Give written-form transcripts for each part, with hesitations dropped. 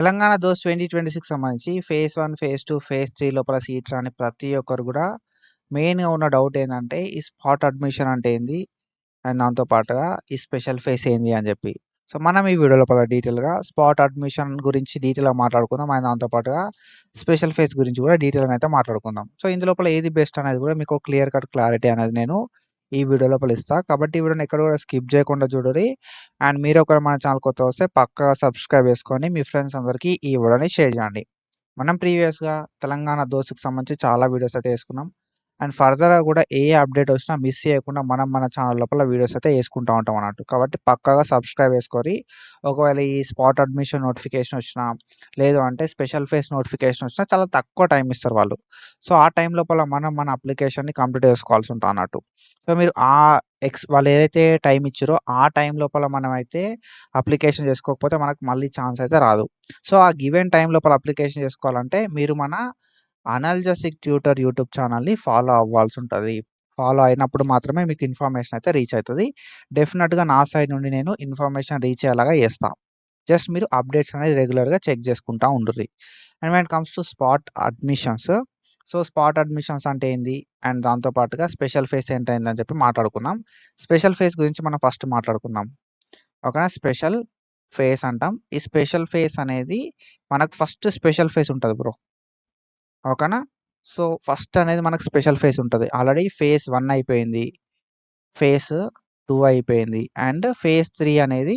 తెలంగాణ దోస్త్ 2026 సంబంధించి phase 1, phase 2, phase 3 లోపల సీట్ రాని ప్రతి ఒక్కరు గూడా మెయిన్‌గా ఉన్న డౌట్ ఏందంటే, ఈ స్పాట్ అడ్మిషన్ అంటే ఏంది? అండ్ దాంతో పాటుగా ఈ స్పెషల్ ఫేస్ ఏంది అని జెప్పి. సో, మనం ఈ వీడియో లోపల డీటెయిల్‌గా స్పాట్ అడ్మిషన్ గురించి డీటెయిల్‌గా మాట్లాడుకుందాం. అండ్ దాంతో పాటుగా స్పెషల్ ఫేస్ గురించి గూడా డీటెయిల్‌గా అయితే మాట్లాడుకుందాం. సో, ఇందులోపల ఏది బెస్ట్ అనేది గూడా మీకు క్లియర్ కట్ క్లారిటీ అనేది నేను ఈ వీడియో లోపల ఇస్తా. కాబట్టి ఈ వీడియోని ఎక్కడ గూడా స్కిప్ జేయకుండా చూడుర్రి. అండ్ మీరు ఒకవేళ మన ఛానల్ కొత్తగా వస్తే పక్కాగా సబ్స్క్రైబ్ చేసుకొని మీ ఫ్రెండ్స్ అందరికీ ఈ వీడియోని షేర్ చేయండి. మనం ప్రీవియస్‌గా తెలంగాణ దోస్త్‌కి సంబంధించి చాలా వీడియోస్ అయితే చేసుకున్నాం. అండ్ ఫర్దర్‌గా గూడా ఏ అప్డేట్ వచ్చినా మిస్ చేయకుండా మనం మన ఛానల్ లోపల వీడియోస్ అయితే చేసుకుంటా ఉంటాం అన్నట్టు. కాబట్టి పక్కాగా సబ్స్క్రైబ్ చేసుకొని ఒకవేళ ఈ స్పాట్ అడ్మిషన్ నోటిఫికేషన్ వచ్చినా, లేదు అంటే స్పెషల్ ఫేస్ నోటిఫికేషన్ వచ్చినా చాలా తక్కువ టైం ఇస్తారు వాళ్ళు. సో, ఆ టైం లోపల మనం మన అప్లికేషన్‌ని కంప్లీట్ చేసుకోవాల్సి ఉంటది అన్నట్టు. సో, మీరు వాళ్ళు ఏదైతే టైం ఇచ్చిరో ఆ టైం లోపల మనమైతే అప్లికేషన్ చేసుకోకపోతే మనకు మళ్ళీ ఛాన్స్ అయితే రాదు. సో, ఆ గివెన్ టైం లోపల అప్లికేషన్ చేసుకోవాలంటే మీరు మన అనాల్జెసిక్ ట్యూటర్ యూట్యూబ్ ఛానల్‌ని ఫాలో అవ్వాల్సుంటది. ఫాలో అయినప్పుడు మాత్రమే మీకు ఇన్ఫర్మేషన్ అయితే రీచ్ అయితది. డెఫినిట్‌గా నా సైడ్ నుండి నేను ఇన్ఫర్మేషన్ రీచ్ అయ్యేలాగా చేస్తా. జస్ట్ మీరు అప్డేట్స్ అనేది రెగ్యులర్‌గా చెక్ చేసుకుంటా ఉండుర్రి. And when it comes to spot admissions. So, spot admissions అంటే ఏంది? అండ్ దాంతో పాటుగా స్పెషల్ ఫేస్ ఏంటయిందని చెప్పి మాట్లాడుకుందాం. స్పెషల్ ఫేస్ గురించి మనం ఫస్ట్ మాట్లాడుకుందాం. ఓకేనా? స్పెషల్ ఫేస్ అంటాం. ఈ స్పెషల్ ఫేస్ అనేది మనకు ఫస్ట్ స్పెషల్ ఫేస్ ఉంటది బ్రో. ఓకేనా? సో, ఫస్ట్ అనేది మనకు స్పెషల్ ఫేస్ ఉంటది. ఆల్రెడీ ఫేజ్ 1 అయిపోయింది. ఫేజ్ 2 అయిపోయింది. అండ్ ఫేజ్ 3 అనేది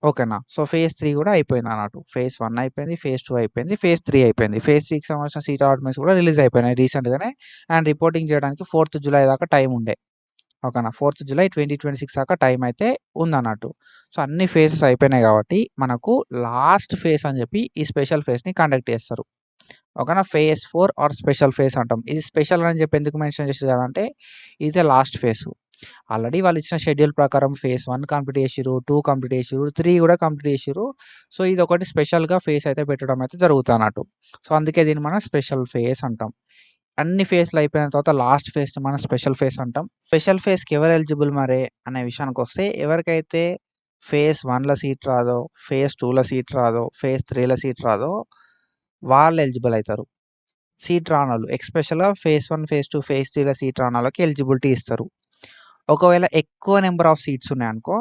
ఓకేనా? సో, ఫేజ్ 3 గూడా అయిపోయిందన్నట్టు. ఫేజ్ 1 అయిపోయింది. ఫేజ్ 2 అయిపోయింది. ఫేజ్ 3 అయిపోయింది. ఫేజ్ 3కి సంబంధించిన సీట్ అలాట్‌మెంట్స్ కూడా రిలీజ్ అయిపోయినాయి రీసెంట్‌గానే. అండ్ రిపోర్టింగ్ చేయడానికి 4థ్ జులై దాకా టైం ఉండే. ఓకేనా? 4థ్ జులై 2026 దాకా టైం అయితే ఉందన్నట్టు. సో, అన్ని ఫేజెస్ అయిపోయినాయి గాబట్టి మనకు లాస్ట్ ఫేజ్ అని జెప్పి ఈ స్పెషల్ ఫేజ్‌ని కండక్ట్ చేస్తారు. ఓకేనా? ఫేజ్ 4 ఆర్ స్పెషల్ ఫేజ్ అంటాం. ఇది స్పెషల్ అని చెప్పి ఎందుకు మెన్షన్ చేసిర్రు కదంటే, ఇదే లాస్ట్ ఫేజ్. ఆల్రెడీ వాళ్ళు ఇచ్చిన షెడ్యూల్ ప్రకారం ఫేజ్ 1 కంప్లీట్ చేసిర్రు, 2 కంప్లీట్ చేసిర్రు, 3 కూడా కంప్లీట్ చేసిర్రు. సో, ఇదొకటి స్పెషల్‌గా ఫేజ్ అయితే పెట్టడం అయితే జరుగుతదన్నట్టు. సో, అందుకే దీన్ని మనం స్పెషల్ ఫేజ్ అంటాం. అన్ని ఫేజ్‌లు అయిపోయిన తర్వాత లాస్ట్ ఫేజ్‌ని మనం స్పెషల్ ఫేజ్ అంటాం. స్పెషల్ ఫేజ్‌కి ఎవరు ఎలిజిబుల్ మరే అనే విషయానికొస్తే ఎవరికైతే ఫేజ్ 1లో సీట్ రాదో, ఫేజ్ 2లో సీట్ రాదో, ఫేజ్ 3లో సీట్ రాదో వాళ్ళు ఎలిజిబుల్ అయితారు. సీట్ రానోళ్ళు ఎస్పెషల్‌గా ఫేజ్ 1, ఫేజ్ 2, ఫేజ్ 3లో సీట్ రానోళ్ళకి ఎలిజిబిలిటీ ఇస్తారు. ఒకవేళ ఎక్కువ నంబర్ ఆఫ్ సీట్స్ ఉన్నాయనుకో,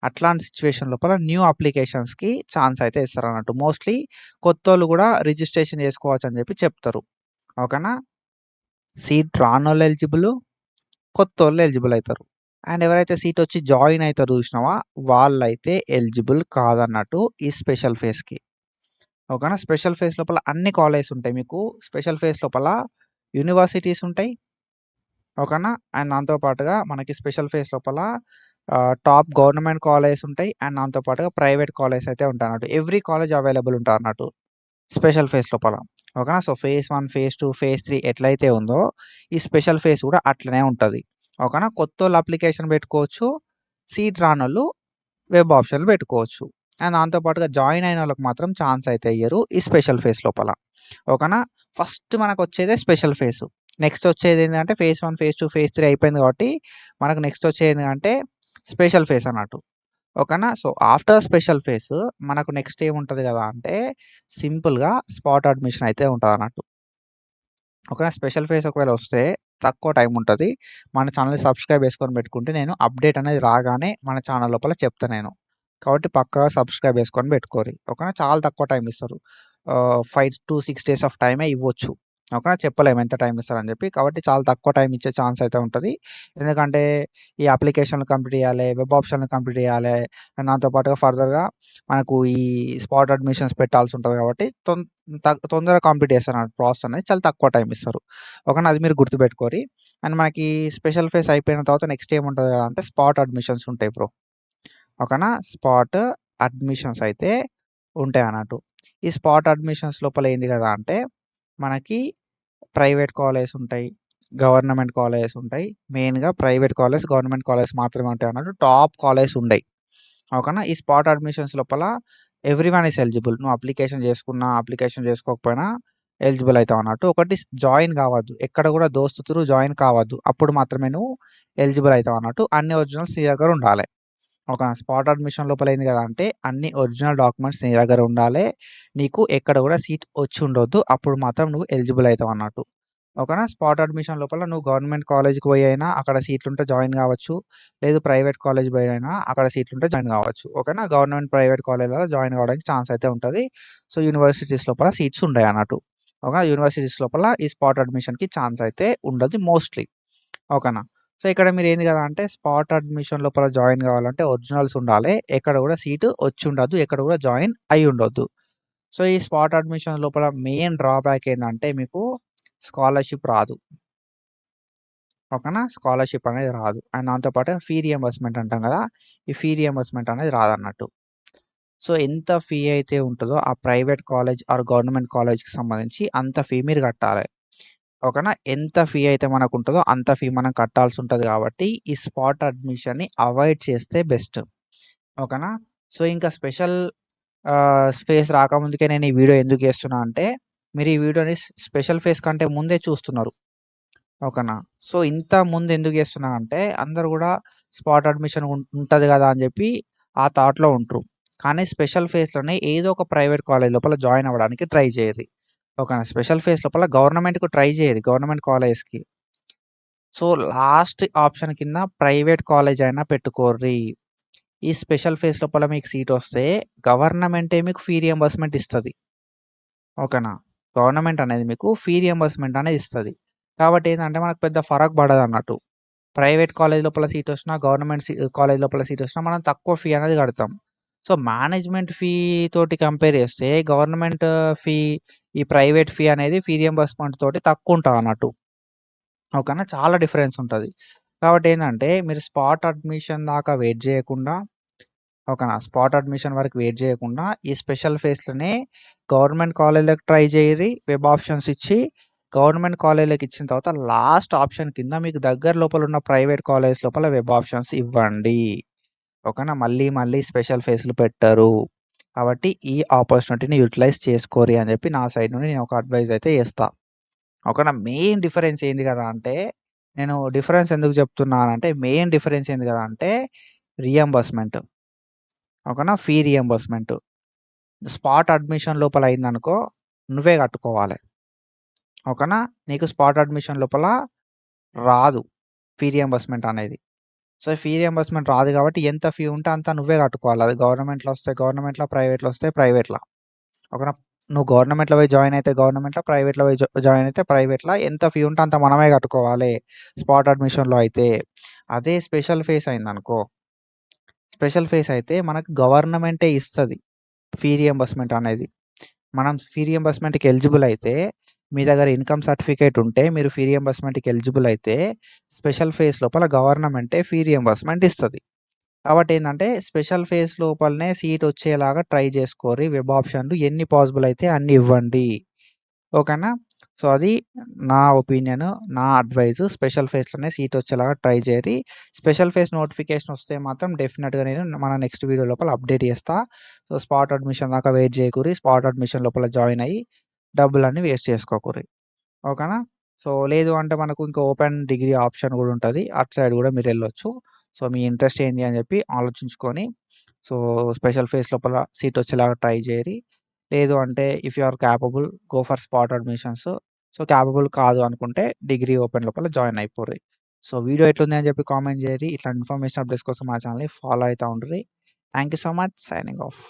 అట్లాంటి సిట్యుయేషన్ లోపల న్యూ అప్లికేషన్స్‌కి ఛాన్స్ అయితే ఇస్తారన్నట్టు. మోస్ట్‌లీ కొత్తోళ్ళు గూడా రిజిస్ట్రేషన్ చేసుకోవచ్చని జెప్పి చెప్తారు. ఓకేనా? సీట్ రానోళ్ళు ఎలిజిబులు, కొత్తోళ్ళు ఎలిజిబుల్ అయితారు. అండ్ ఎవరైతే సీటొచ్చి జాయిన్ అయితారో జూసినావా, వాళ్ళైతే ఎలిజిబుల్ కాదన్నట్టు ఈ స్పెషల్ ఫేజ్‌కి. ఓకేనా? స్పెషల్ ఫేజ్ లోపల అన్ని కాలేజెస్ ఉంటాయి మీకు. స్పెషల్ ఫేజ్ లోపల యూనివర్సిటీస్ ఉంటాయి. ఓకేనా? అండ్ దాంతో పాటుగా మనకి స్పెషల్ ఫేజ్ లోపల టాప్ గవర్నమెంట్ కాలేజెస్ ఉంటాయి. అండ్ దాంతో పాటుగా ప్రైవేట్ కాలేజెస్ అయితే ఉంటాయన్నట్టు. ఎవ్రీ కాలేజ్ అవైలబుల్ ఉంటారన్నట్టు స్పెషల్ ఫేజ్ లోపల. ఓకేనా? సో, ఫేజ్ 1, ఫేజ్ 2, ఫేజ్ 3 ఎట్లయితే ఉందో ఈ స్పెషల్ ఫేజ్ కూడా అట్లనే ఉంటది. ఓకేనా? కొత్తోళ్ళు అప్లికేషన్ పెట్టుకోవచ్చు. సీట్ రానోళ్ళు వెబ్ ఆప్షన్‌లు పెట్టుకోవచ్చు. అండ్ దాంతో పాటుగా జాయిన్ అయినోళ్ళకి మాత్రం ఛాన్స్ అయితే ఇయ్యరు ఈ స్పెషల్ ఫేజ్ లోపల. ఓకేనా? ఫస్ట్ మనకొచ్చేదే స్పెషల్ ఫేజ్. నెక్స్ట్ వచ్చేదేంటంటే ఫేజ్ 1, ఫేజ్ 2, ఫేజ్ 3 అయిపోయింది కాబట్టి మనకు నెక్స్ట్ వచ్చేదేంటంటే స్పెషల్ ఫేజ్ అన్నట్టు. ఓకేనా? సో, ఆఫ్టర్ స్పెషల్ ఫేజ్ మనకు నెక్స్ట్ ఏముంటది గదా అంటే సింపుల్‌గా స్పాట్ అడ్మిషన్ అయితే ఉంటదన్నట్టు. ఓకేనా? స్పెషల్ ఫేజ్ ఒకవేళ వస్తే తక్కువ టైం ఉంటది. మన ఛానెల్‌ని సబ్స్క్రైబ్ చేసుకొని పెట్టుకుంటే నేను అప్డేట్ అనేది రాగానే మన ఛానెల్ లోపల చెప్తా నేను. కాబట్టి పక్కాగా సబ్స్క్రైబ్ చేసుకొని పెట్టుకోరి. ఓకేనా? చాలా తక్కువ టైం ఇస్తారు. 5-6 డేస్ ఆఫ్ టైమే ఇవ్వచ్చు. ఓకేనా? చెప్పలేము ఎంత టైం ఇస్తారని చెప్పి. కాబట్టి చాలా తక్కువ టైం ఇచ్చే ఛాన్స్ అయితే ఉంటది. ఎందుకంటే ఈ అప్లికేషన్‌లు కంప్లీట్ చేయాలే, వెబ్ ఆప్షన్‌లు కంప్లీట్ చేయాలే. దాంతో పాటుగా ఫర్దర్‌గా మనకు ఈ స్పాట్ అడ్మిషన్స్ పెట్టాల్సి ఉంటది కాబట్టి తొందరగా కంప్లీట్ చేస్తారన్నట్టు ప్రాసెస్ అనేది చాలా తక్కువ టైం ఇస్తారు. ఓకేనా? అది మీరు గుర్తుపెట్టుకోరి. అండ్ మనకి స్పెషల్ ఫేజ్ అయిపోయిన తర్వాత నెక్స్ట్ ఏముంటది అంటే స్పాట్ అడ్మిషన్స్ ఉంటాయి బ్రో. ఓకేనా? స్పాట్ అడ్మిషన్స్ అయితే ఉంటాయన్నట్టు. ఈ స్పాట్ అడ్మిషన్స్ లోపల ఏంది గదా అంటే మనకి ప్రైవేట్ కాలేజెస్ ఉంటాయి. గవర్నమెంట్ కాలేజెస్ ఉంటాయి. మెయిన్‌గా ప్రైవేట్ కాలేజ్, గవర్నమెంట్ కాలేజ్ మాత్రమే ఉంటాయన్నట్టు. టాప్ కాలేజెస్ ఉండయి. ఓకేనా? ఈ స్పాట్ అడ్మిషన్స్ లోపల ఎవ్రీవన్ ఈస్ ఎలిజిబుల్. నువ్వు అప్లికేషన్ చేసుకున్నా, అప్లికేషన్ చేసుకోకపోయినా ఎలిజిబుల్ అయితావన్నట్టు. ఒకటి జాయిన్ కావద్దు. ఎక్కడ గూడా దోస్తు త్రూ జాయిన్ కావద్దు. అప్పుడు మాత్రమే నువ్వు ఎలిజిబుల్ అయితావన్నట్టు. అన్ని ఒరిజినల్స్ నీ దగ్గర ఉండాలే. ఓకేనా. స్పాట్ అడ్మిషన్ లోపల ఏంది కదా అంటే అన్ని ఒరిజినల్ డాక్యుమెంట్స్ నీ దగ్గర ఉండాలి. నీకు ఎక్కడ కూడా సీట్ వచ్చి ఉండొద్దు. అప్పుడు మాత్రం నువ్వు ఎలిజిబుల్ అవుతావు అన్నట్టు. ఓకేనా. స్పాట్ అడ్మిషన్ లోపల నువ్వు గవర్నమెంట్ కాలేజ్‌కి పోయి అయినా అక్కడ సీట్లుంటే జాయిన్ కావచ్చు. లేదు ప్రైవేట్ కాలేజ్ పోయి అయినా అక్కడ సీట్లుంటే జాయిన్ కావచ్చు. ఓకేనా. గవర్నమెంట్, ప్రైవేట్ కాలేజ్‌లలో జాయిన్ కావడానికి ఛాన్స్ అయితే ఉంటది. సో, యూనివర్సిటీస్ లోపల సీట్స్ ఉండయి అన్నట్టు. ఓకేనా. యూనివర్సిటీస్ లోపల ఈ స్పాట్ అడ్మిషన్‌కి ఛాన్స్ అయితే ఉండదు మోస్ట్‌లీ. ఓకేనా. సో, ఇక్కడ మీరేంది కదా అంటే స్పాట్ అడ్మిషన్ లోపల జాయిన్ కావాలంటే ఒరిజినల్స్ ఉండాలి. ఎక్కడ కూడా సీటు వచ్చి ఉండద్దు. ఎక్కడ కూడా జాయిన్ అయ్యి ఉండొద్దు. సో, ఈ స్పాట్ అడ్మిషన్ లోపల మెయిన్ డ్రాబ్యాక్ ఏందంటే మీకు స్కాలర్‌షిప్ రాదు. ఓకేనా. స్కాలర్‌షిప్ అనేది రాదు. అండ్ దాంతో పాటు ఫీ రియంబర్స్‌మెంట్ అంటాం కదా! ఈ ఫీ రియంబర్స్‌మెంట్ అనేది రాదన్నట్టు. సో, ఎంత ఫీ అయితే ఉంటదో ఆ ప్రైవేట్ కాలేజ్ ఆర్ గవర్నమెంట్ కాలేజ్‌కి సంబంధించి అంత ఫీ మీరు కట్టాలి. ఓకేనా. ఎంత ఫీ అయితే మనకుంటదో అంత ఫీ మనం కట్టాల్సుంటది కాబట్టి ఈ స్పాట్ అడ్మిషన్‌ని అవాయిడ్ చేస్తే బెస్ట్. ఓకేనా. సో, ఇంకా స్పెషల్ ఫేస్ రాకముందుకే నేను ఈ వీడియో ఎందుకు చేస్తున్నా అంటే మీరు ఈ వీడియోని స్పెషల్ ఫేస్ కంటే ముందే చూస్తున్నారు. ఓకేనా. సో, ఇంత ముందు ఎందుకు చేస్తున్నా అంటే అందరూ గూడా స్పాట్ అడ్మిషన్ ఉంటది గదా అని జెప్పి ఆ థాట్‌లో ఉంట్రు. కానీ స్పెషల్ ఫేస్‌లోనే ఏదో ఒక ప్రైవేట్ కాలేజ్ లోపల జాయిన్ అవ్వడానికి ట్రై జేయర్రి. ఓకేనా. స్పెషల్ ఫేస్ లోపల గవర్నమెంట్‌కి ట్రై జేయర్రి. గవర్నమెంట్ కాలేజ్‌కి. సో, లాస్ట్ ఆప్షన్ కింద ప్రైవేట్ కాలేజ్ అయినా పెట్టుకోర్రి. ఈ స్పెషల్ ఫేస్ లోపల మీకు సీటొస్తే గవర్నమెంటే మీకు ఫీ రియంబర్స్‌మెంట్ ఇస్తది. ఓకేనా. గవర్నమెంట్ అనేది మీకు ఫీ రియంబర్స్‌మెంట్ అనేది ఇస్తది. కాబట్టి ఏందంటే మనకు పెద్ద ఫరక్ పడదన్నట్టు. ప్రైవేట్ కాలేజ్ లోపల సీటొచ్చినా, గవర్నమెంట్ కాలేజ్ లోపల సీటొచ్చినా మనం తక్కువ ఫీ అనేది కడతాం. సో, మేనేజ్‌మెంట్ ఫీ తోటి కంపేర్ చేస్తే గవర్నమెంట్ ఫీ, ఈ ప్రైవేట్ ఫీ అనేది ఫీ రియంబర్స్‌మెంట్ తోటి తక్కువుంటదన్నట్టు. ఓకేనా. చాలా డిఫరెన్స్ ఉంటది. కాబట్టి ఏందంటే మీరు స్పాట్ అడ్మిషన్ దాకా వెయిట్ జేయకుండా ఓకేనా. స్పాట్ అడ్మిషన్ వరకు వెయిట్ జేయకుండా ఈ స్పెషల్ ఫేస్‌లోనే గవర్నమెంట్ కాలేజ్‌లకి ట్రై జేయర్రి. వెబ్ ఆప్షన్స్ ఇచ్చి గవర్నమెంట్ కాలేజ్‌లకి ఇచ్చిన తర్వాత లాస్ట్ ఆప్షన్ కింద మీకు దగ్గర లోపల ఉన్న ప్రైవేట్ కాలేజ్ లోపల వెబ్ ఆప్షన్స్ ఇవ్వండి. ఓకేనా. మళ్ళీ మళ్ళీ స్పెషల్ ఫేస్‌లు పెట్టరు. కాబట్టి ఈ ఆపర్చునిటీని యుటిలైజ్ చేసుకోరి అని జెప్పి నా సైడ్ నుండి నేను ఒక అడ్వైస్ అయితే చేస్తా. ఓకేనా. మెయిన్ డిఫరెన్స్ ఏంది గదా అంటే నేను డిఫరెన్స్ ఎందుకు చెప్తున్నానంటే మెయిన్ డిఫరెన్స్ ఏంది గదా అంటే రియంబర్స్‌మెంట్. ఓకేనా. Fee reimbursement. స్పాట్ అడ్మిషన్ లోపల అయిందనుకో నువ్వే కట్టుకోవాలి. ఓకేనా. నీకు స్పాట్ అడ్మిషన్ లోపల రాదు ఫీ రియంబర్స్‌మెంట్ అనేది. సో, ఫీ రియంబర్స్‌మెంట్ రాదు కాబట్టి ఎంత ఫీ ఉంటే అంత నువ్వే కట్టుకోవాలి. అది గవర్నమెంట్‌లో వస్తే గవర్నమెంట్‌లో, ప్రైవేట్‌లో వస్తే ప్రైవేట్‌ల. ఓకేనా. నువ్వు గవర్నమెంట్‌లో పోయి జాయిన్ అయితే గవర్నమెంట్‌లో, ప్రైవేట్‌లో పోయి జాయిన్ అయితే ప్రైవేట్‌ల. ఎంత ఫీ ఉంటే అంత మనమే కట్టుకోవాలి స్పాట్ అడ్మిషన్‌లో అయితే. అదే స్పెషల్ ఫేస్ అయిందనుకో, స్పెషల్ ఫేస్ అయితే మనకు గవర్నమెంటే ఇస్తది ఫీ రియంబర్స్‌మెంట్ అనేది. మనం ఫీ రియంబర్స్‌మెంట్‌కి ఎలిజిబుల్ అయితే, మీ దగ్గర ఇన్‌కమ్ సర్టిఫికేట్ ఉంటే మీరు ఫీ రియంబర్స్‌మెంట్‌కి ఎలిజిబుల్ అయితే, స్పెషల్ ఫేస్ లోపల గవర్నమెంటే ఫీ రియంబర్స్‌మెంట్ ఇస్తది. కాబట్టి ఏందంటే, స్పెషల్ ఫేస్ లోపలనే సీట్ వచ్చేలాగా ట్రై చేసుకోరి. వెబ్ ఆప్షన్‌లు ఎన్ని పాసిబుల్ అయితే అన్ని ఇవ్వండి. ఓకేనా. సో, అది నా ఒపీనియన్, నా అడ్వైస్. స్పెషల్ ఫేస్‌లోనే సీట్ వచ్చేలాగా ట్రై చేయరి. స్పెషల్ ఫేస్ నోటిఫికేషన్ వస్తే మాత్రం డెఫినిట్‌గా నేను మన నెక్స్ట్ వీడియో లోపల అప్డేట్ చేస్తా. సో, స్పాట్ అడ్మిషన్ దాకా వెయిట్ చేయకుర్రి. స్పాట్ అడ్మిషన్ లోపల జాయిన్ అయ్యి డబ్బులన్నీ వేస్ట్ చేసుకోకుర్రి. ఓకేనా. సో, లేదు అంటే మనకు ఇంకా ఓపెన్ డిగ్రీ ఆప్షన్ గూడా ఉంటది. అటు సైడ్ గూడా మీరెళ్ళొచ్చు. సో, మీ ఇంట్రెస్ట్ ఏంది అని జెప్పి ఆలోచించుకొని సో, స్పెషల్ ఫేస్ లోపల సీట్ వచ్చేలాగా ట్రై చేయరి. లేదు అంటే if you are capable go for spot admissions. So, capable కాదు అనుకుంటే డిగ్రీ ఓపెన్ లోపల జాయిన్ అయిపోర్రి. సో, వీడియో ఎట్లుంది అని జెప్పి కామెంట్ జేయరి. ఇట్లాంటి ఇన్ఫర్మేషన్ అప్డేట్స్ కోసం మా ఛానెల్‌ని ఫాలో అయితా ఉండుర్రి. Thank you so much. Signing of.